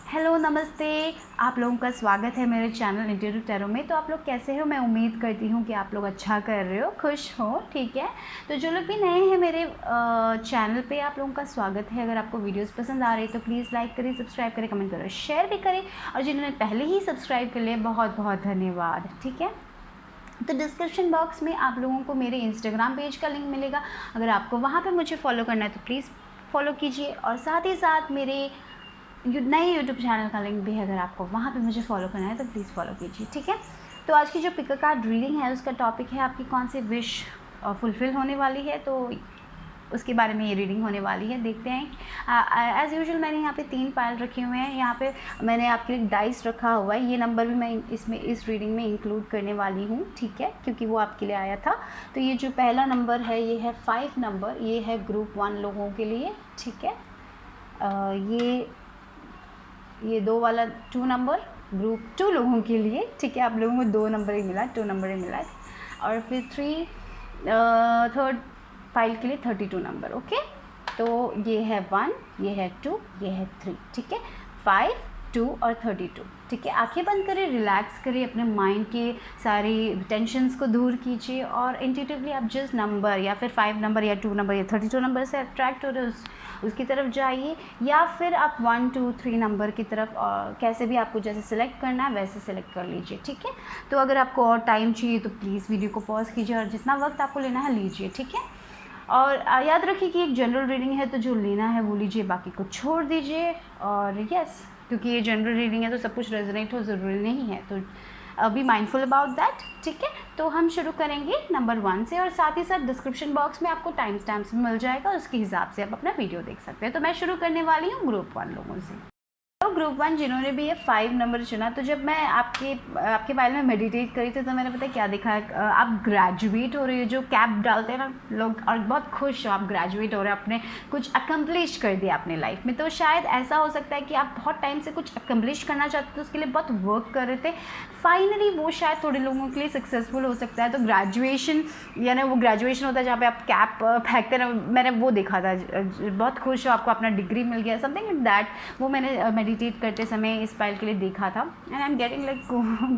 Hello नमस्ते, आप लोगों का स्वागत है मेरे चैनल इंट्यूटिव टैरो में। तो आप लोग कैसे हो? मैं उम्मीद करती हूँ कि आप लोग अच्छा कर रहे हो, खुश हो। ठीक है, तो जो लोग भी नए हैं मेरे चैनल पे, आप लोगों का स्वागत है। अगर आपको वीडियोस पसंद आ रही है तो प्लीज़ लाइक करें, सब्सक्राइब करें, कमेंट करें, शेयर भी करें। और जिन्होंने पहले ही सब्सक्राइब कर लिया, बहुत बहुत धन्यवाद। ठीक है, तो डिस्क्रिप्शन बॉक्स में आप लोगों को मेरे इंस्टाग्राम पेज का लिंक मिलेगा। अगर आपको वहाँ पे मुझे फॉलो करना है तो प्लीज़ फॉलो कीजिए। और साथ ही साथ मेरे नए यूट्यूब चैनल का लिंक भी है, अगर आपको वहाँ पे मुझे फॉलो करना है तो प्लीज़ फॉलो कीजिए। ठीक है, तो आज की जो पिक कार्ड रीडिंग है उसका टॉपिक है आपकी कौन सी विश फुलफ़िल होने वाली है, तो उसके बारे में ये रीडिंग होने वाली है। देखते हैं। एज़ यूजुअल मैंने यहाँ पे 3 पायल रखे हुए हैं। यहाँ पे मैंने आपके लिए डाइस रखा हुआ है। ये नंबर भी मैं इसमें इस रीडिंग में इंक्लूड करने वाली हूँ। ठीक है, क्योंकि वो आपके लिए आया था। तो ये जो पहला नंबर है ये है 5 नंबर, ये है ग्रुप 1 लोगों के लिए। ठीक है, ये 2 वाला 2 नंबर ग्रुप 2 लोगों के लिए। ठीक है, आप लोगों को 2 नंबर ही मिला, 2 नंबर ही मिला। और फिर थर्ड फाइल के लिए 32 नंबर। ओके, तो ये है 1, ये है 2, ये है 3। ठीक है, 5, 2 और 32। ठीक है, आंखें बंद करें, रिलैक्स करें, अपने माइंड के सारी टेंशन्स को दूर कीजिए और इंट्यूटिवली आप जिस नंबर या फिर 5 नंबर या 2 नंबर या 32 नंबर से अट्रैक्ट हो रहे हो उसकी तरफ जाइए, या फिर आप 1, 2, 3 नंबर की तरफ कैसे भी आपको जैसे सिलेक्ट करना है वैसे सिलेक्ट कर लीजिए। ठीक है, तो अगर आपको और टाइम चाहिए तो प्लीज़ वीडियो को पॉज कीजिए और जितना वक्त आपको लेना है लीजिए। ठीक है, और याद रखिए कि एक जनरल रीडिंग है, तो जो लेना है वो लीजिए, बाकी को छोड़ दीजिए। और यस, क्योंकि ये जनरल रीडिंग है तो सब कुछ रेजोनेट हो ज़रूरी नहीं है, तो बी माइंडफुल अबाउट दैट। ठीक है, तो हम शुरू करेंगे नंबर 1 से, और साथ ही साथ डिस्क्रिप्शन बॉक्स में आपको टाइम स्टैम्प्स भी मिल जाएगा, उसके हिसाब से आप अपना वीडियो देख सकते हैं। तो मैं शुरू करने वाली हूँ ग्रुप 1 लोगों से। तो ग्रुप 1 जिन्होंने भी ये 5 नंबर चुना, तो जब मैं आपके बारे में मेडिटेट करी थी तो मैंने पता क्या देखा है, आप ग्रेजुएट हो रहे हो, जो कैप डालते हैं ना लोग, और बहुत खुश हो, आप ग्रेजुएट हो रहे हो, आपने कुछ अकम्प्लिश कर दिया अपने लाइफ में। तो शायद ऐसा हो सकता है कि आप बहुत टाइम से कुछ अकम्प्लिश करना चाहते थे, उसके लिए बहुत वर्क कर रहे थे, फाइनली वो शायद थोड़े लोगों के लिए सक्सेसफुल हो सकता है। तो ग्रेजुएशन, यानी वो ग्रेजुएशन होता है जहाँ पे आप कैप फेंकते ना, मैंने वो देखा था। बहुत खुश हो, आपको अपना डिग्री मिल गया, समथिंग लाइक दैट। वो मैंने मेडिटेट करते समय इस फाइल के लिए देखा था, and I am getting like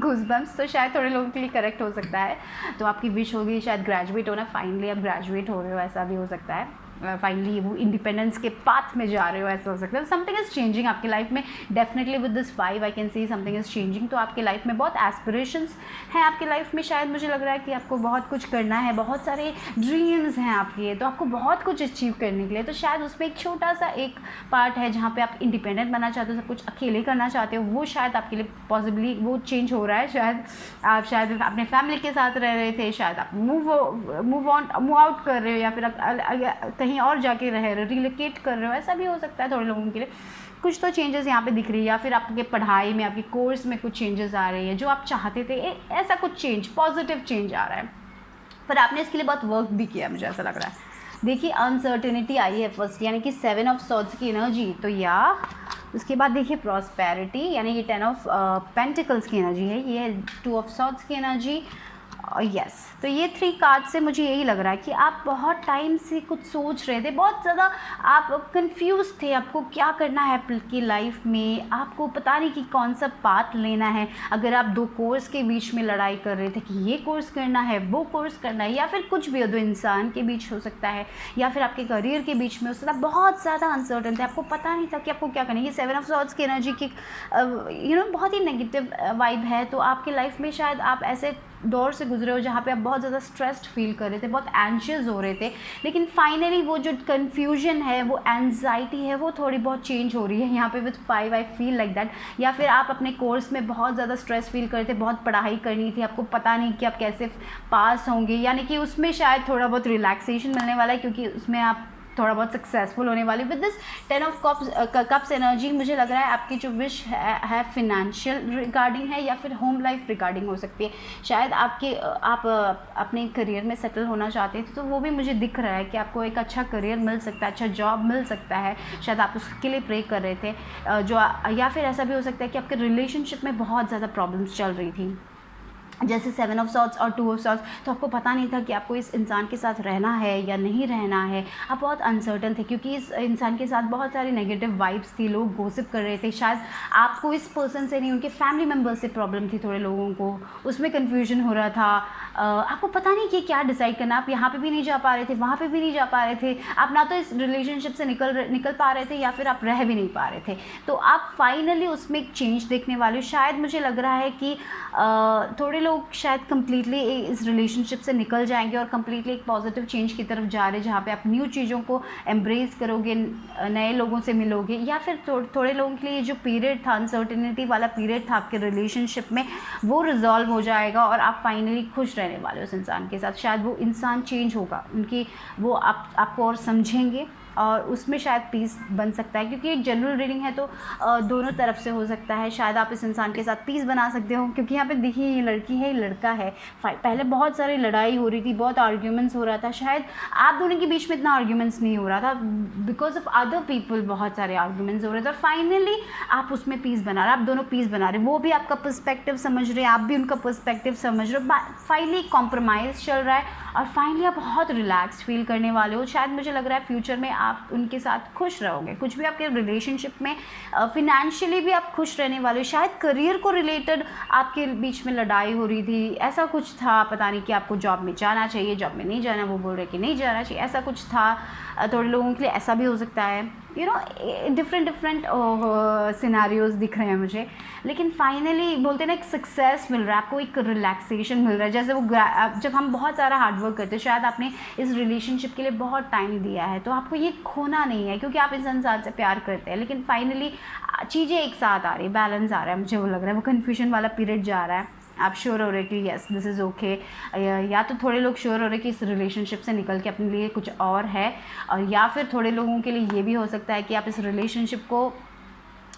goosebumps. तो शायद थोड़े लोगों के लिए करेक्ट हो सकता है। तो आपकी विश होगी शायद ग्रेजुएट होना, फाइनली आप ग्रेजुएट हो रहे हो, ऐसा भी हो सकता है। फाइनली वो इंडिपेंडेंस के पाथ में जा रहे हो, ऐसा हो सकता है। समथिंग इज़ चेंजिंग आपकी लाइफ में, definitely with this 5 I can see something is changing. तो आपकी लाइफ में बहुत एस्पिरेशंस हैं आपकी लाइफ में, शायद मुझे लग रहा है कि आपको बहुत कुछ करना है, बहुत सारे ड्रीम्स हैं आपके, तो आपको बहुत कुछ अचीव करने के लिए। तो शायद उसमें एक छोटा सा एक पार्ट है जहाँ पे आप इंडिपेंडेंट बनना चाहते हो, सब कुछ अकेले करना चाहते हो, वो शायद आपके लिए पॉसिबली वो चेंज हो रहा है। शायद आप अपने फैमिली के साथ रह रहे थे, शायद आप मूव आउट कर रहे हो, या फिर कहीं और जाके रह रहे हो, रिलोकेट कर रहे हो, ऐसा भी हो सकता है थोड़े लोगों के लिए। कुछ तो चेंजेस यहाँ पे दिख रही है, या फिर आपके पढ़ाई में, आपके कोर्स में कुछ चेंजेस आ रही है, जो आप चाहते थे ऐसा कुछ चेंज, पॉजिटिव चेंज आ रहा है, पर आपने इसके लिए बहुत वर्क भी किया, मुझे ऐसा लग रहा है। देखिए अनसर्टेनिटी आई है फर्स्ट, यानी कि 7 ऑफ सॉर्ड्स की एनर्जी। तो या उसके बाद देखिए प्रॉस्पेरिटी, यानी ये 10 ऑफ पेंटिकल्स की एनर्जी है, ये है 2 ऑफ सॉर्ड्स की एनर्जी। यस, तो ये 3 कार्ड से मुझे यही लग रहा है कि आप बहुत टाइम से कुछ सोच रहे थे, बहुत ज़्यादा आप कंफ्यूज थे, आपको क्या करना है आपकी लाइफ में, आपको पता नहीं कि कौन सा पाथ लेना है। अगर आप 2 कोर्स के बीच में लड़ाई कर रहे थे कि ये कोर्स करना है, वो कोर्स करना है, या फिर कुछ भी हो, 2 इंसान के बीच हो सकता है, या फिर आपके करियर के बीच में हो सकता है, बहुत ज़्यादा अनसर्टन थे, आपको पता नहीं था कि आपको क्या करना है। ये 7 ऑफ सॉर्ड्स की एनर्जी की बहुत ही नेगेटिव वाइब है। तो आपकी लाइफ में शायद आप ऐसे दौर से गुजरे हो जहाँ पे आप बहुत ज़्यादा स्ट्रेस्ड फील कर रहे थे, बहुत एंशियस हो रहे थे, लेकिन फाइनली वो जो कन्फ्यूजन है, वो एंजाइटी है, वो थोड़ी बहुत चेंज हो रही है यहाँ पे with 5 I feel like that. या फिर आप अपने कोर्स में बहुत ज़्यादा स्ट्रेस फील कर रहे थे, बहुत पढ़ाई करनी थी, आपको पता नहीं कि आप कैसे पास होंगे, यानी कि उसमें शायद थोड़ा बहुत रिलैक्सेशन मिलने वाला है, क्योंकि उसमें आप थोड़ा बहुत सक्सेसफुल होने वाली। With this 10 of cups energy मुझे लग रहा है आपकी जो विश है फिनेंशियल रिगार्डिंग है, या फिर होम लाइफ रिगार्डिंग हो सकती है। शायद आप अपने करियर में सेटल होना चाहते थे, तो वो भी मुझे दिख रहा है कि आपको एक अच्छा करियर मिल सकता है, अच्छा जॉब मिल सकता है, शायद आप उसके लिए प्रे कर रहे थे। या फिर ऐसा भी हो सकता है कि आपके रिलेशनशिप में बहुत ज़्यादा प्रॉब्लम्स चल रही थी, जैसे 7 ऑफ सॉर्ट्स और 2 ऑफ सॉर्ट्स, तो आपको पता नहीं था कि आपको इस इंसान के साथ रहना है या नहीं रहना है। आप बहुत अनसर्टन थे क्योंकि इस इंसान के साथ बहुत सारी नेगेटिव वाइब्स थी, लोग गॉसिप कर रहे थे। शायद आपको इस पर्सन से नहीं, उनके फैमिली मेम्बर्स से प्रॉब्लम थी, थोड़े लोगों को उसमें कन्फ्यूजन हो रहा था। आपको पता नहीं कि क्या डिसाइड करना, आप यहाँ पे भी नहीं जा पा रहे थे, वहाँ पे भी नहीं जा पा रहे थे, आप ना तो इस रिलेशनशिप से निकल पा रहे थे या फिर आप रह भी नहीं पा रहे थे। तो आप फाइनली उसमें एक चेंज देखने वाले हो। शायद मुझे लग रहा है कि थोड़े लोग शायद कम्प्लीटली इस रिलेशनशिप से निकल जाएंगे और कम्प्लीटली एक पॉजिटिव चेंज की तरफ जा रहे हैं, जहाँ पे आप न्यू चीज़ों को एम्ब्रेस करोगे, नए लोगों से मिलोगे। या फिर थोड़े लोगों के लिए जो पीरियड था, अनसर्टेनिटी वाला पीरियड था आपके रिलेशनशिप में, वो रिजॉल्व हो जाएगा और आप फाइनली खुश रहने वाले हो उस इंसान के साथ। शायद वो इंसान चेंज होगा, वो आपको और समझेंगे और उसमें शायद पीस बन सकता है, क्योंकि एक जनरल रीडिंग है तो दोनों तरफ से हो सकता है। शायद आप इस इंसान के साथ पीस बना सकते हो, क्योंकि यहाँ पे देखिए ये लड़की है, ये लड़का है। पहले बहुत सारी लड़ाई हो रही थी, बहुत आर्ग्यूमेंट्स हो रहा था। शायद आप दोनों के बीच में इतना आर्ग्यूमेंट्स नहीं हो रहा था, बिकॉज ऑफ अदर पीपल बहुत सारे आर्ग्यूमेंट्स हो रहे थे। और फाइनली आप उसमें पीस बना रहे, आप दोनों पीस बना रहे, वो भी आपका पर्सपेक्टिव समझ रहे हैं, आप भी उनका पर्सपेक्टिव समझ रहे हो। फाइनली कॉम्प्रोमाइज़ चल रहा है और फाइनली आप बहुत रिलैक्स फील करने वाले हो। शायद मुझे लग रहा है फ्यूचर में आप उनके साथ खुश रहोगे, कुछ भी आपके रिलेशनशिप में फिनेंशियली भी आप खुश रहने वाले हो। शायद करियर को रिलेटेड आपके बीच में लड़ाई हो रही थी, ऐसा कुछ था, पता नहीं कि आपको जॉब में जाना चाहिए, जॉब में नहीं जाना, वो बोल रहे कि नहीं जाना चाहिए, ऐसा कुछ था। थोड़े लोगों के लिए ऐसा भी हो सकता है, डिफरेंट सिनेरियोज दिख रहे हैं मुझे। लेकिन फाइनली बोलते हैं ना, एक सक्सेस मिल रहा है आपको, एक रिलैक्सेशन मिल रहा है। जैसे वो जब हम बहुत सारा हार्डवर्क करते हैं, शायद आपने इस रिलेशनशिप के लिए बहुत टाइम दिया है, तो आपको ये खोना नहीं है, क्योंकि आप इस इंसान से प्यार करते हैं। लेकिन फाइनली चीज़ें एक साथ आ रही, बैलेंस आ रहा है, मुझे वो लग रहा है। वो कन्फ्यूजन वाला पीरियड जा रहा है, आप श्योर हो रहे कि यस दिस इज़ ओके। या तो थोड़े लोग श्योर हो रहे कि इस रिलेशनशिप से निकल के अपने लिए कुछ और है, और या फिर थोड़े लोगों के लिए ये भी हो सकता है कि आप इस रिलेशनशिप को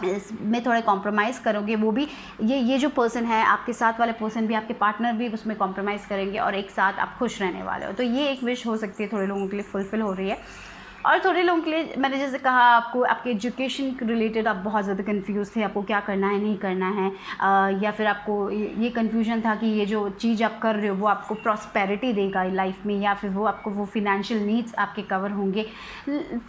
इसमें थोड़े कॉम्प्रोमाइज़ करोगे। वो भी ये जो पर्सन है, आपके साथ वाले पर्सन भी, आपके पार्टनर भी उसमें कॉम्प्रोमाइज़ करेंगे और एक साथ आप खुश रहने वाले हो। तो ये एक विश हो सकती है, थोड़े लोगों के लिए फुलफ़िल हो रही है। और थोड़े लोगों के लिए मैंने जैसे कहा, आपको आपके एजुकेशन के रिलेटेड आप बहुत ज़्यादा कंफ्यूज थे, आपको क्या करना है नहीं करना है, या फिर आपको ये कन्फ्यूजन था कि ये जो चीज़ आप कर रहे हो वो आपको प्रॉस्पेरिटी देगा लाइफ में, या फिर वो आपको वो फिनेंशियल नीड्स आपके कवर होंगे।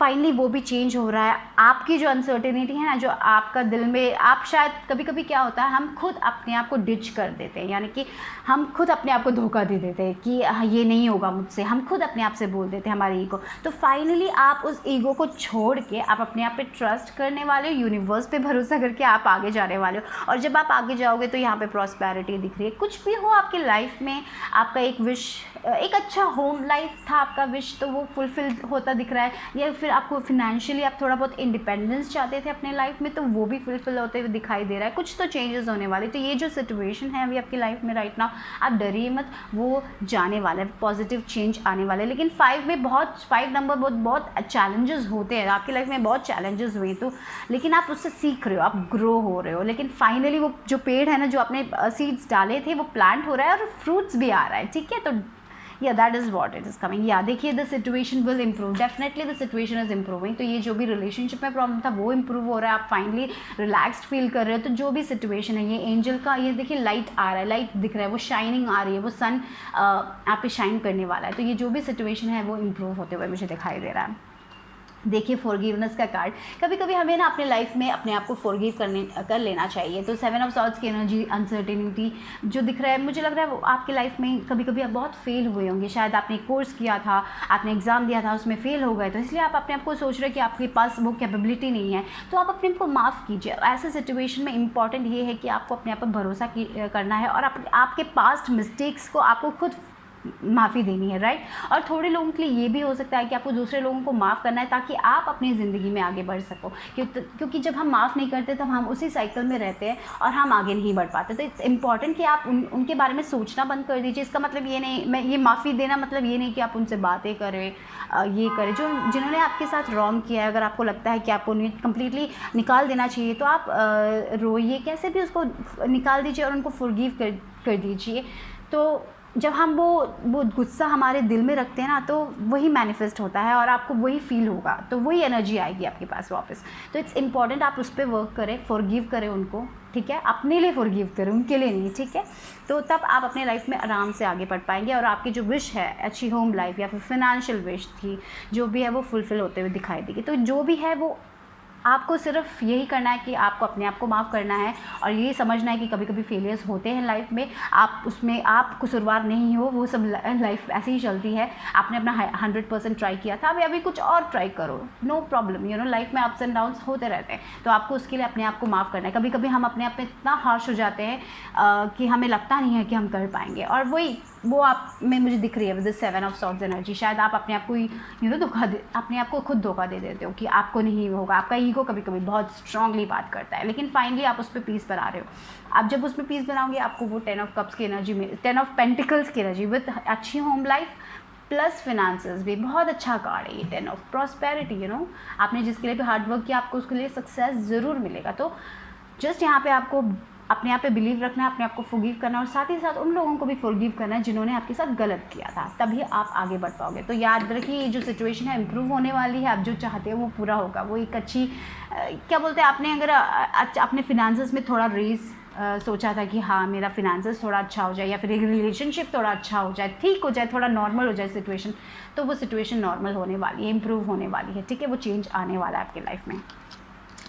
फाइनली वो भी चेंज हो रहा है। आपकी जो अनसर्टेनिटी है ना, जो आपका दिल में, आप शायद कभी कभी क्या होता है, हम खुद अपने आप को डिच कर देते हैं, यानी कि हम खुद अपने आप को धोखा दे देते हैं कि ये नहीं होगा मुझसे, हम खुद अपने आप से बोल देते हैं, हमारे ईगो। तो फाइनली आप उस ईगो को छोड़ के आप अपने आप पे ट्रस्ट करने वाले हो, यूनिवर्स पे भरोसा करके आप आगे जाने वाले हो। और जब आप आगे जाओगे तो यहाँ पे प्रॉस्पेरिटी दिख रही है। कुछ भी हो आपकी लाइफ में, आपका एक विश, एक अच्छा होम लाइफ था आपका विश, तो वो फुलफिल होता दिख रहा है। या फिर आपको फिनेंशियली आप थोड़ा बहुत इंडिपेंडेंस चाहते थे अपने लाइफ में, तो वो भी फुलफिल होते हुए दिखाई दे रहा है। कुछ तो चेंजेस होने वाले। तो ये जो सिचुएशन है अभी आपकी लाइफ में राइट नाउ, आप डरिए मत, वो जाने वाला है, पॉजिटिव चेंज आने वाले। लेकिन 5 नंबर बहुत चैलेंजेस होते हैं आपकी लाइफ में, बहुत चैलेंजेस हुए, तो लेकिन आप उससे सीख रहे हो, आप ग्रो हो रहे हो। लेकिन फाइनली वो जो पेड़ है ना, जो आपने सीड्स डाले थे, वो प्लांट हो रहा है और फ्रूट्स भी आ रहा है, ठीक है। तो या that is what it is coming. या देखिए, the situation will improve, definitely the situation is improving. तो ये जो भी रिलेशनशिप में प्रॉब्लम था वो इम्प्रूव हो रहा है, आप फाइनली रिलैक्स्ड फील कर रहे हो। तो जो भी सिचुएशन है, ये एंजल का, ये देखिए लाइट आ रहा है, लाइट दिख रहा है, वो शाइनिंग आ रही है, वो सन आप पे शाइन करने वाला है। तो ये जो भी सिचुएशन है वो इम्प्रूव होते हुए मुझे दिखाई दे रहा है। देखिए, फॉरगिवनेस का कार्ड, कभी कभी हमें ना अपने लाइफ में अपने आप को फॉरगिव कर लेना चाहिए। तो 7 ऑफ सॉर्ड्स की एनर्जी, अनसर्टेनिटी जो दिख रहा है, मुझे लग रहा है वो आपके लाइफ में कभी कभी आप बहुत फेल हुए होंगे। शायद आपने कोर्स किया था, आपने एग्ज़ाम दिया था, उसमें फेल हो गए, तो इसलिए आप अपने आप को सोच रहे हैं कि आपके पास वो कैपेबिलिटी नहीं है। तो आप अपने आप को माफ़ कीजिए। ऐसे सिचुएशन में इंपॉर्टेंट ये है कि आपको अपने आप पर भरोसा करना है और आपके पास्ट मिस्टेक्स को आपको खुद माफ़ी देनी है, राइट। और थोड़े लोगों के लिए ये भी हो सकता है कि आपको दूसरे लोगों को माफ़ करना है ताकि आप अपनी ज़िंदगी में आगे बढ़ सको, क्योंकि जब हम माफ़ नहीं करते तब हम उसी साइकिल में रहते हैं और हम आगे नहीं बढ़ पाते। तो इट्स इम्पॉर्टेंट कि आप उनके बारे में सोचना बंद कर दीजिए। इसका मतलब ये नहीं, मैं ये माफ़ी देना मतलब ये नहीं कि आप उनसे बातें करें, ये करें। जिन्होंने आपके साथ रॉन्ग किया है, अगर आपको लगता है कि आपको कम्प्लीटली निकाल देना चाहिए, तो आप रोइए, कैसे भी उसको निकाल दीजिए और उनको फॉरगिव कर दीजिए। तो जब हम वो गुस्सा हमारे दिल में रखते हैं ना, तो वही मैनिफेस्ट होता है और आपको वही फील होगा, तो वही एनर्जी आएगी आपके पास वापस। तो इट्स इम्पॉर्टेंट आप उस पर वर्क करें, फॉरगिव करें उनको, ठीक है, अपने लिए फॉरगिव करें, उनके लिए नहीं, ठीक है। तो तब आप अपने लाइफ में आराम से आगे बढ़ पाएंगे और आपकी जो विश है, अच्छी होम लाइफ या फिर फाइनेंशियल विश थी, जो भी है वो फुलफिल होते हुए दिखाई देगी। तो जो भी है वो आपको सिर्फ यही करना है कि आपको अपने आप को माफ़ करना है और ये समझना है कि कभी कभी फेलियर्स होते हैं लाइफ में, आप उसमें आप कसूरवार नहीं हो, वो सब लाइफ ऐसे ही चलती है। आपने अपना 100% ट्राई किया था, अभी कुछ और ट्राई करो, no problem, you know, life में अप्स एंड डाउन्स होते रहते हैं। तो आपको उसके लिए अपने आप को माफ़ करना है। कभी कभी हम अपने आप में इतना हार्श हो जाते हैं कि हमें लगता नहीं है कि हम कर पाएंगे, और वो आप में मुझे दिख रही है with the 7 of swords energy. शायद आप अपने आप को यू नो अपने आप को खुद धोखा दे देते हो कि आपको नहीं होगा। आपका ईगो कभी कभी बहुत स्ट्रांगली बात करता है, लेकिन फाइनली आप उस पर पीस बना रहे हो। आप जब उस पर पीस बनाओगे, आपको वो 10 ऑफ कप्स की एनर्जी में, 10 ऑफ पेंटिकल्स की एनर्जी विद अच्छी होम लाइफ प्लस फिनांसेस भी बहुत अच्छा कार्ड है ये 10 ऑफ प्रॉस्पेरिटी। यू नो, आपने जिसके लिए भी हार्ड वर्क किया, आपको उसके लिए सक्सेस ज़रूर मिलेगा। तो जस्ट यहाँ पे आपको अपने आप पे बिलीव रखना है, अपने आप को फॉरगिव करना और साथ ही साथ उन लोगों को भी फॉरगिव करना है जिन्होंने आपके साथ गलत किया था, तभी आप आगे बढ़ पाओगे। तो याद रखिए, ये जो सिचुएशन है इम्प्रूव होने वाली है। आप जो चाहते हो वो पूरा होगा। वो एक अच्छी क्या बोलते हैं, आपने अगर अपने फिनांसेस में थोड़ा रेस सोचा था कि हाँ मेरा फिनांसेस थोड़ा अच्छा हो जाए या फिर एक रिलेशनशिप थोड़ा अच्छा हो जाए, ठीक हो जाए, थोड़ा नॉर्मल हो जाए सिचुएशन, तो वो सिचुएशन नॉर्मल होने वाली है, इम्प्रूव होने वाली है, ठीक है। वो चेंज आने वाला है आपकी लाइफ में।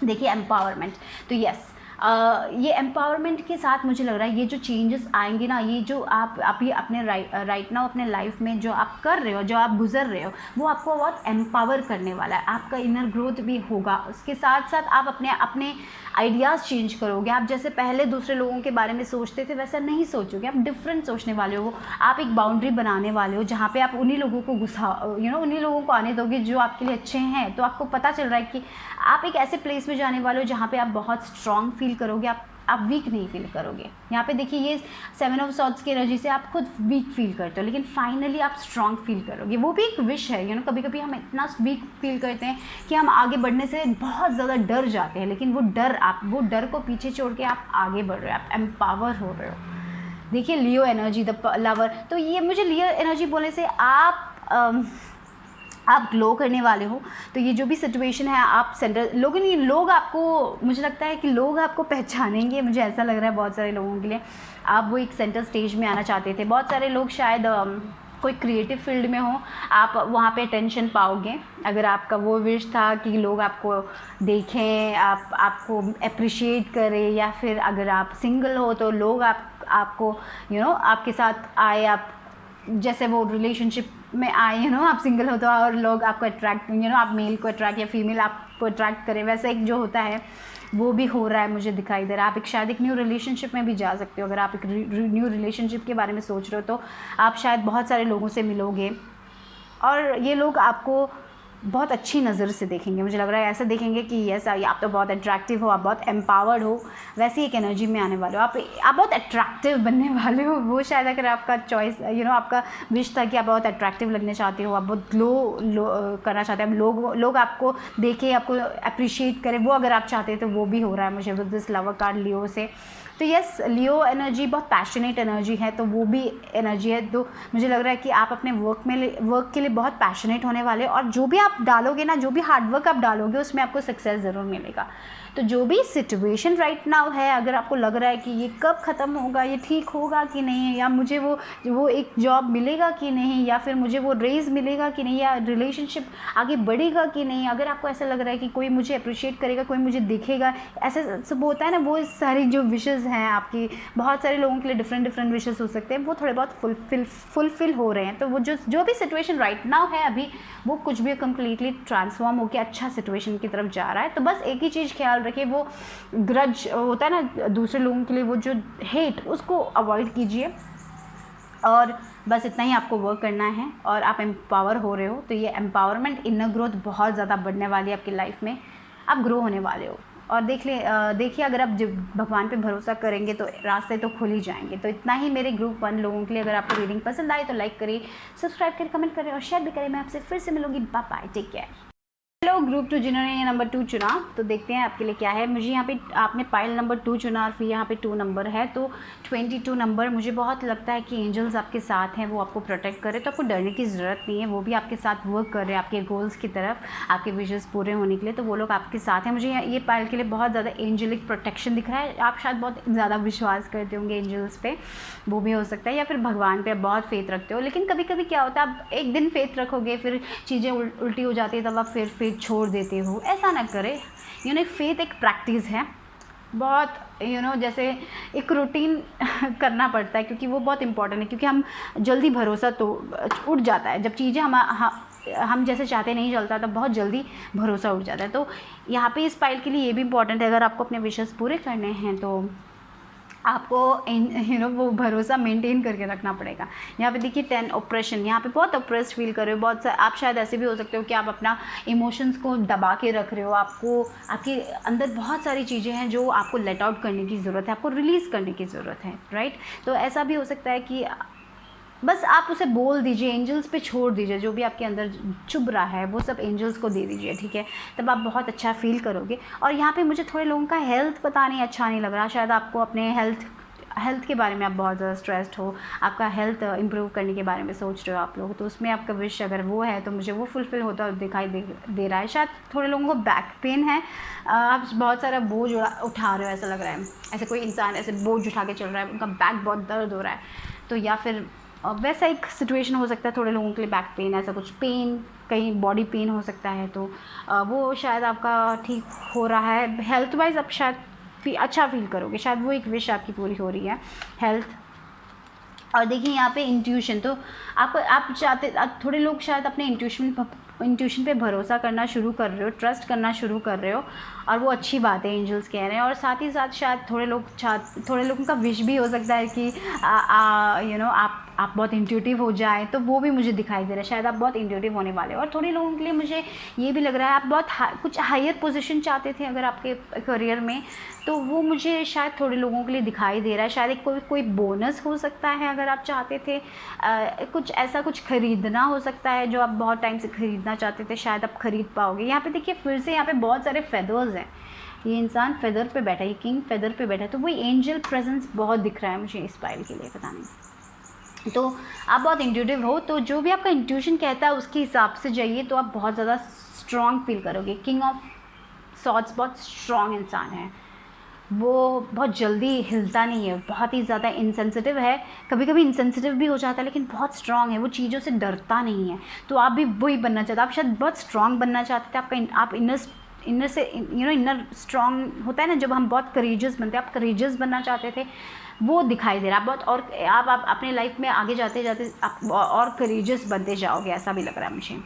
देखिए एम्पावरमेंट, तो यस ये एम्पावरमेंट के साथ मुझे लग रहा है ये जो चेंजेस आएंगे ना, ये जो आप ये अपने राइट नाउ अपने लाइफ में जो आप कर रहे हो, जो आप गुजर रहे हो, वो आपको बहुत एम्पावर करने वाला है। आपका इनर ग्रोथ भी होगा। उसके साथ साथ आप अपने आइडियाज़ चेंज करोगे। आप जैसे पहले दूसरे लोगों के बारे में सोचते थे वैसा नहीं सोचोगे, आप डिफरेंट सोचने वाले हो। आप एक बाउंड्री बनाने वाले हो जहाँ पे आप उन्हीं लोगों को उन्हीं लोगों को आने दोगे जो आपके लिए अच्छे हैं। तो आपको पता चल रहा है कि आप एक ऐसे प्लेस में जाने वाले हो जहाँ पे आप बहुत स्ट्रांग फील करोगे, आप वीक नहीं फील करोगे। यहाँ पे देखिए ये 7 ऑफ सॉर्ड्स की एनर्जी से आप खुद वीक फील करते हो, लेकिन फाइनली आप स्ट्रांग फील करोगे। वो भी एक विश है, यू नो। कभी कभी हम इतना वीक फील करते हैं कि हम आगे बढ़ने से बहुत ज़्यादा डर जाते हैं, लेकिन वो डर को पीछे छोड़ के आप आगे बढ़ रहे हो, आप एम्पावर हो रहे हो। देखिए लियो एनर्जी, द लवर, तो ये मुझे लियो एनर्जी बोलने से आप ग्लो करने वाले हो। तो ये जो भी सिचुएशन है, आप सेंटर लोग आपको, मुझे लगता है कि लोग आपको पहचानेंगे। मुझे ऐसा लग रहा है बहुत सारे लोगों के लिए आप वो एक सेंटर स्टेज में आना चाहते थे। बहुत सारे लोग शायद कोई क्रिएटिव फील्ड में हो, आप वहाँ पे अटेंशन पाओगे। अगर आपका वो विश था कि लोग आपको देखें, आपको अप्रिशिएट करें, या फिर अगर आप सिंगल हो तो लोग आपको आपके साथ आए, आप जैसे वो रिलेशनशिप में आए, आप सिंगल हो तो और लोग आपको अट्रैक्ट, आप मेल को अट्रैक्ट या फीमेल आपको अट्रैक्ट करें, वैसे एक जो होता है वो भी हो रहा है, मुझे दिखाई दे रहा है। आप शायद एक न्यू रिलेशनशिप में भी जा सकते हो। अगर आप एक न्यू रिलेशनशिप के बारे में सोच रहे हो तो आप शायद बहुत सारे लोगों से मिलोगे और ये लोग आपको बहुत अच्छी नज़र से देखेंगे। मुझे लग रहा है ऐसा देखेंगे कि यस आप तो बहुत अट्रैक्टिव हो, आप बहुत एम्पावर्ड हो, वैसी एक एनर्जी में आने वाले हो। आप बहुत अट्रैक्टिव बनने वाले हो। वो शायद अगर आपका चॉइस आपका विश था कि आप बहुत अट्रैक्टिव लगने चाहते हो, आप बहुत ग्लो करना चाहते हो, लोग आपको देखें, आपको अप्रिशिएट करें, वो अगर आप चाहते हैं तो वो भी हो रहा है मुझे विद दिस लवर कार्ड लियो से। तो यस लियो एनर्जी बहुत पैशनेट एनर्जी है, तो वो भी एनर्जी है। तो मुझे लग रहा है कि आप अपने वर्क के लिए बहुत पैशनेट होने वाले, और जो भी आप डालोगे ना, जो भी हार्डवर्क आप डालोगे उसमें आपको सक्सेस ज़रूर मिलेगा। तो जो भी सिचुएशन राइट नाउ है, अगर आपको लग रहा है कि ये कब ख़त्म होगा, ये ठीक होगा कि नहीं, या मुझे वो एक जॉब मिलेगा कि नहीं, या फिर मुझे वो रेज़ मिलेगा कि नहीं, या रिलेशनशिप आगे बढ़ेगा कि नहीं, अगर आपको ऐसा लग रहा है कि कोई मुझे अप्रिशिएट करेगा, कोई मुझे देखेगा, ऐसे सब होता है ना, वो सारी जो विशेज़ हैं आपकी, बहुत सारे लोगों के लिए डिफरेंट विशेज़ हो सकते हैं, वो थोड़े बहुत फुलफिल हो रहे हैं। तो वो जो भी सिचुएशन राइट नाउ है अभी, वो कुछ भी कम्प्लीटली ट्रांसफॉर्म होकर अच्छा सिचुएशन की तरफ जा रहा है। तो बस एक ही चीज़ ख्याल रखिए, वो ग्रज होता है ना दूसरे लोगों के लिए, वो जो हेट, उसको अवॉइड कीजिए, और बस इतना ही आपको वर्क करना है और आप एम्पावर हो रहे हो। तो ये एम्पावरमेंट, इनर ग्रोथ बहुत ज़्यादा बढ़ने वाली है आपकी लाइफ में, आप ग्रो होने वाले हो। और देखिए अगर आप जब भगवान पे भरोसा करेंगे तो रास्ते तो खुल ही जाएंगे। तो इतना ही मेरे ग्रुप 1 लोगों के लिए। अगर आपको रीडिंग पसंद आए तो लाइक करिए, सब्सक्राइब करिए, कमेंट करें और शेयर भी करें। मैं आपसे फिर से मिलूंगी। Bye bye, take care. Hello group 2 जिन्होंने ये नंबर 2 चुना, तो देखते हैं आपके लिए क्या है। मुझे यहाँ पे आपने पाइल नंबर 2 चुना और फिर यहाँ पे 2 नंबर है, तो 22 नंबर मुझे बहुत लगता है कि एंजल्स आपके साथ हैं, वो आपको प्रोटेक्ट करे, तो आपको डरने की ज़रूरत नहीं है। वो भी आपके साथ वर्क कर रहे हैं आपके गोल्स की तरफ, आपके विशेस पूरे होने के लिए, तो वो लोग आपके साथ हैं। मुझे ये पाइल के लिए बहुत ज़्यादा एंजलिक प्रोटेक्शन दिख रहा है। आप शायद बहुत ज़्यादा विश्वास करते होंगे एंजल्स पे, वो भी हो सकता है, या फिर भगवान पे आप बहुत फेथ रखते हो। लेकिन कभी कभी क्या होता है, आप एक दिन फेथ रखोगे, फिर चीज़ें उल्टी हो जाती है, तब आप फिर फेथ छोड़ देते हो। ऐसा ना करें। फेथ एक प्रैक्टिस है, बहुत जैसे एक रूटीन करना पड़ता है, क्योंकि वो बहुत इंपॉर्टेंट है। क्योंकि हम जल्दी भरोसा तो उठ जाता है जब चीज़ें हम जैसे चाहते नहीं चलता, तब बहुत जल्दी भरोसा उठ जाता है। तो यहाँ पे इस फाइल के लिए ये भी इंपॉर्टेंट है, अगर आपको अपने विशेस पूरे करने हैं तो आपको वो भरोसा मेंटेन करके रखना पड़ेगा। यहाँ पे देखिए 10 ऑपरेशन, यहाँ पे बहुत ऑप्रेस्ड फील कर रहे हो। बहुत सा आप शायद ऐसे भी हो सकते हो कि आप अपना इमोशंस को दबा के रख रहे हो, आपको आपके अंदर बहुत सारी चीज़ें हैं जो आपको लेट आउट करने की ज़रूरत है, आपको रिलीज़ करने की ज़रूरत है, राइट। तो ऐसा भी हो सकता है कि बस आप उसे बोल दीजिए, एंजल्स पे छोड़ दीजिए, जो भी आपके अंदर चुभ रहा है वो सब एंजल्स को दे दीजिए, ठीक है। तब आप बहुत अच्छा फील करोगे। और यहाँ पे मुझे थोड़े लोगों का हेल्थ पता नहीं अच्छा नहीं लग रहा, शायद आपको अपने हेल्थ के बारे में आप बहुत ज़्यादा स्ट्रेस्ड हो, आपका हेल्थ इंप्रूव करने के बारे में सोच रहे हो आप लोग, तो उसमें आपका विश अगर वो है तो मुझे वो फुलफ़िल होता दिखाई दे रहा है। शायद थोड़े लोगों को बैक पेन है, आप बहुत सारा बोझ उठा रहे हो, ऐसा लग रहा है। ऐसे कोई इंसान ऐसे बोझ उठा के चल रहा है, उनका बैक बहुत दर्द हो रहा है, तो या फिर वैसा एक सिचुएशन हो सकता है थोड़े लोगों के लिए। बैक पेन, ऐसा कुछ पेन, कहीं बॉडी पेन हो सकता है, तो वो शायद आपका ठीक हो रहा है। हेल्थ वाइज आप शायद अच्छा फील करोगे, शायद वो एक विश आपकी पूरी हो रही है, हेल्थ। और देखिए यहाँ पे इंट्यूशन, तो आप चाहते, थोड़े लोग शायद अपने इंट्यूशन पे भरोसा करना शुरू कर रहे हो, ट्रस्ट करना शुरू कर रहे हो, और वो अच्छी बात है, एंजल्स कह रहे हैं। और साथ ही साथ शायद थोड़े लोगों का विश भी हो सकता है कि आप बहुत इंट्यूटिव हो जाए, तो वो भी मुझे दिखाई दे रहा है, शायद आप बहुत इंट्यूटिव होने वाले हो। और थोड़े लोगों के लिए मुझे ये भी लग रहा है आप बहुत कुछ हायर पोजीशन चाहते थे अगर आपके करियर में, तो वो मुझे शायद थोड़े लोगों के लिए दिखाई दे रहा है। शायद एक कोई बोनस हो सकता है अगर आप चाहते थे, कुछ ऐसा कुछ खरीदना हो सकता है जो आप बहुत टाइम से खरीदना चाहते थे, शायद आप खरीद पाओगे। यहाँ पे देखिए फिर से यहाँ पे बहुत सारे फेदर्स हैं, ये इंसान फेदर पे बैठा है, ये किंग फेदर पे बैठा है, तो वही एंजल प्रेजेंस बहुत दिख रहा है मुझे इस फाइल के लिए, पता नहीं। तो आप बहुत इंट्यूटिव हो, तो जो भी आपका इंट्यूशन कहता है उसके हिसाब से जाइए, तो आप बहुत ज़्यादा स्ट्रॉन्ग फील करोगे। किंग ऑफ सॉर्ड्स बहुत स्ट्रॉन्ग इंसान है, वो बहुत जल्दी हिलता नहीं है, बहुत ही ज़्यादा इंसेंसिटिव है, कभी कभी इंसेंसिटिव भी हो जाता है, लेकिन बहुत स्ट्रॉन्ग है, वो चीज़ों से डरता नहीं है। तो आप भी वही बनना चाहते, आप शायद बहुत स्ट्रॉन्ग बनना चाहते थे। आप इनर से इनर स्ट्रॉन्ग होता है ना, जब हम बहुत करेजियस बनते हैं, आप करेजियस बनना चाहते थे, वो दिखाई दे रहा है बहुत। और आप अपने लाइफ में आगे जाते जाते आप और करेजियस बनते जाओगे, ऐसा भी लग रहा है मुझे।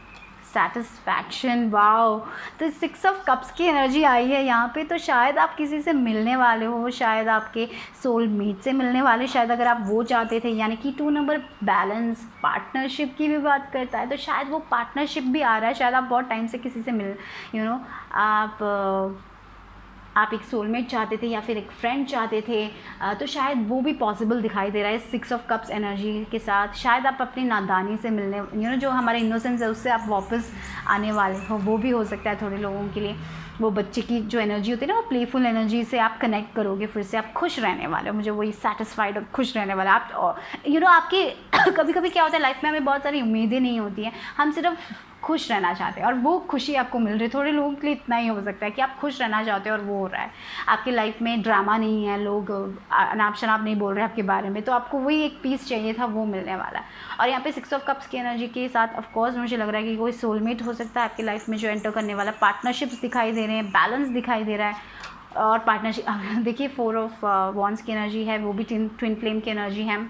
सेटिस्फैक्शन, वाओ, तो 6 ऑफ कप्स की एनर्जी आई है यहाँ पे, तो शायद आप किसी से मिलने वाले हो, शायद आपके सोलमेट से मिलने वाले, शायद अगर आप वो चाहते थे। यानी कि 2 नंबर बैलेंस, पार्टनरशिप की भी बात करता है, तो शायद वो पार्टनरशिप भी आ रहा है। शायद आप बहुत टाइम से किसी से मिल आप एक सोलमेट चाहते थे या फिर एक फ्रेंड चाहते थे, तो शायद वो भी पॉसिबल दिखाई दे रहा है 6 ऑफ कप्स एनर्जी के साथ। शायद आप अपनी नादानी से मिलने जो हमारा इनोसेंस है उससे आप वापस आने वाले हो, वो भी हो सकता है थोड़े लोगों के लिए। वो बच्चे की जो एनर्जी होती है ना, वो प्लेफुल एनर्जी से आप कनेक्ट करोगे, फिर से आप खुश रहने वाले हो, मुझे वही सेटिस्फाइड और खुश रहने वाला आप। आपके कभी कभी क्या होता है लाइफ में, हमें बहुत सारी उम्मीदें नहीं होती हैं, हम सिर्फ खुश रहना चाहते हैं और वो खुशी आपको मिल रही है। थोड़े लोगों के लिए इतना ही हो सकता है कि आप खुश रहना चाहते हो और वो हो रहा है। आपकी लाइफ में ड्रामा नहीं है, लोग अनाप शनाप नहीं बोल रहे आपके बारे में, तो आपको वही एक पीस चाहिए था, वो मिलने वाला है। और यहाँ पे 6 ऑफ कप्स की एनर्जी के साथ ऑफकोर्स मुझे लग रहा है कि कोई सोलमेट हो सकता है आपकी लाइफ में जो एंटर करने वाला। पार्टनरशिप्स दिखाई दे रहे हैं, बैलेंस दिखाई दे रहा है। और पार्टनरशिप देखिए 4 ऑफ वॉन्ड्स की एनर्जी है, वो भी ट्विन फ्लेम की एनर्जी है,